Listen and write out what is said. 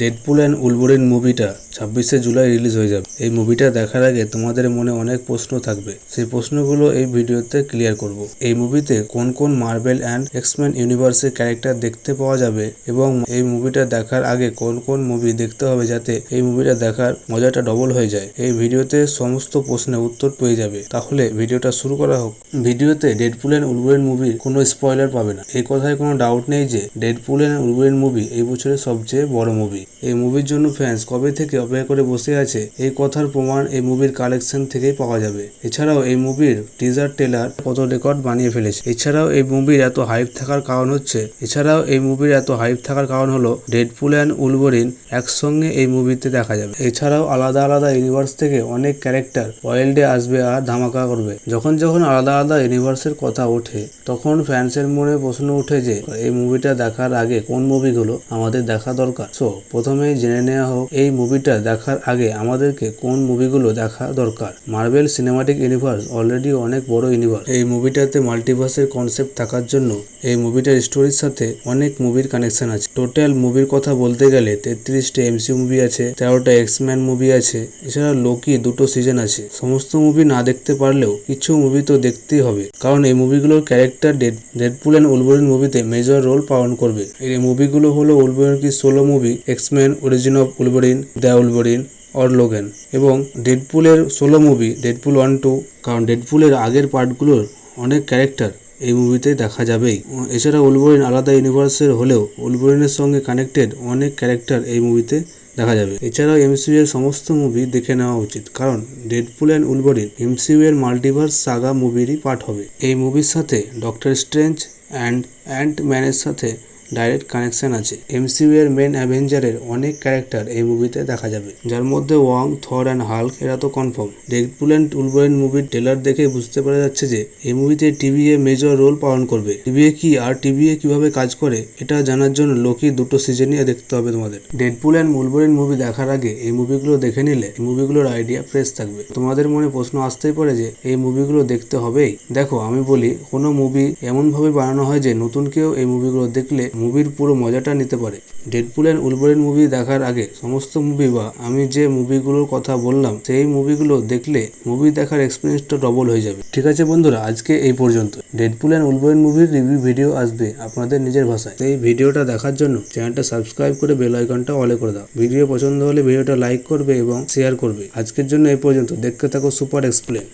Deadpool and Wolverine মুভিটা 26শে July release হয়ে যাবে। এই মুভিটা দেখার আগে তোমাদের মনে অনেক প্রশ্ন থাকবে, সেই প্রশ্নগুলো এই ভিডিওতে ক্লিয়ার করব। এই মুভিতে কোন কোন মার্বেল অ্যান্ড এক্সম্যান ইউনিভার্সের ক্যারেক্টার দেখতে পাওয়া যাবে এবং এই মুভিটা দেখার আগে কোন কোন মুভি দেখতে হবে যাতে এই মুভিটা দেখার মজাটা ডবল হয়ে যায়। এই ভিডিওতে সমস্ত প্রশ্নের উত্তর পেয়ে যাবে। তাহলে ভিডিওটা শুরু করা হোক। ভিডিওতে ডেডপুল অ্যান্ড উলভারিন মুভির কোনো স্পয়লার পাবে না। এই কথায় কোনো ডাউট নেই যে ডেডপুল অ্যান্ড উলভারিন মুভি এই বছরের সবচেয়ে বড় মুভি। এই মুভির জন্য ফ্যান্স কবে থেকে অপেক্ষা করে বসে আছে এই কথার প্রমাণ এই মুভির কালেকশন থেকেই পাওয়া যাবে। এছাড়াও এই মুভির টিজার ট্রেলার কত রেকর্ড বানিয়ে ফেলেছে। এছাড়াও এই মুভির এত হাইপ থাকার কারণ হলো ডেডপুল অ্যান্ড উলভারিন একসঙ্গে এই মুভিতে দেখা যাবে। এছাড়াও আলাদা আলাদা ইউনিভার্স থেকে অনেক ক্যারেক্টার ওয়ার্ল্ডে আসবে আর ধামাকা করবে। যখন যখন আলাদা আলাদা ইউনিভার্সের কথা ওঠে তখন ফ্যান্সের মনে প্রশ্ন ওঠে যে এই মুভিটা দেখার আগে কোন মুভিগুলো আমাদের দেখা দরকার। সো প্রথমেই জেনে নেওয়া হোক এই মুভিটা দেখার আগে আমাদেরকে কোন মুভিগুলো দেখা দরকার। মার্বেল সিনেমাটিক ইউনিভার্স অলরেডি অনেক বড় ইউনিভার্স। এই মুভিটাতে মাল্টিভার্সের কনসেপ্ট থাকার জন্য এই মুভিটার স্টোরির সাথে অনেক মুভির কানেকশন আছে। টোটাল মুভির কথা বলতে গেলে 33টা এমসিইউ মুভি আছে, 13টা এক্সম্যান মুভি আছে, এছাড়া লোকি 2টো সিজন আছে। সমস্ত মুভি না দেখতে পারলেও কিছু মুভি তো দেখতেই হবে, কারণ এই মুভিগুলোর ক্যারেক্টার ডেডপুল অ্যান্ড উলভারিন মুভিতে মেজর রোল পালন করবে। এই মুভিগুলো হলো উলভারিন কি solo movie, X-Men origin of Wolverine, the Wolverine or Logan, এবং ডেডপুলের সোলো মুভি ডেডপুল 1-2, কারণ ডেডপুলের আগের পার্টগুলোর অনেক ক্যারেক্টার এই মুভিতে দেখা যাবেই। এছাড়া উলভারিন আলাদা ইউনিভার্সের হলেও উলভারিনের সঙ্গে কানেক্টেড অনেক ক্যারেক্টার এই মুভিতে দেখা যাবে। এছাড়াও এমসিইউ এর সমস্ত মুভি দেখে নেওয়া উচিত, কারণ ডেডপুল অ্যান্ড উলভারিন এমসিইউ এর মাল্টিভার্স সাগা মুভিরই পার্ট হবে। এই মুভির সাথে ডক্টর স্ট্রেঞ্জ অ্যান্ড অ্যান্ট-ম্যানের সাথে ডাইরেক্ট কানেকশন আছে। এমসিইউ এর মেন অ্যাভেঞ্জারের অনেক ক্যারেক্টার এই মুভিতে দেখা যাবে, যার মধ্যে ওয়াং, থর অ্যান্ড হাল্ক এরা তো কনফার্ম। ডেডপুল অ্যান্ড উলভারিন মুভির ট্রেলার দেখে বুঝতে পারা যাচ্ছে যে এই মুভিতে টিভিএ মেজর রোল পালন করবে। টিভিএ কি আর টিভিএ কিভাবে কাজ করে এটা জানার জন্য লোকি 2টো সিজনই দেখতে হবে তোমাদের। ডেডপুল অ্যান্ড উলভারিন মুভি দেখার আগে এই মুভিগুলো দেখে নিলে এই মুভিগুলোর আইডিয়া ফ্রেশ থাকবে। তোমাদের মনে প্রশ্ন আসতেই পারে যে এই মুভিগুলো দেখতে হবেই। দেখো আমি বলি, কোনো মুভি এমনভাবে বানানো হয় যে নতুন কেউ এই মুভিগুলো দেখলে মুভির পুরো মজাটা নিতে পারে। ডেডপুল অ্যান্ড উলভারিন মুভি দেখার আগে সমস্ত মুভি বা আমি যে মুভিগুলোর কথা বললাম সেই মুভিগুলো দেখলে মুভি দেখার এক্সপিরিয়েন্সটা ডবল হয়ে যাবে। ঠিক আছে বন্ধুরা, আজকে এই পর্যন্ত। ডেডপুল অ্যান্ড উলভারিন মুভির রিভিউ ভিডিও আসবে আপনাদের নিজের ভাষায়। এই ভিডিওটা দেখার জন্য চ্যানেলটা সাবস্ক্রাইব করে বেল আইকনটা অলে করে দাও। ভিডিও পছন্দ হলে ভিডিওটা লাইক করবে এবং শেয়ার করবে। আজকের জন্য এই পর্যন্ত। দেখতে থাকো সুপার এক্সপ্লেন।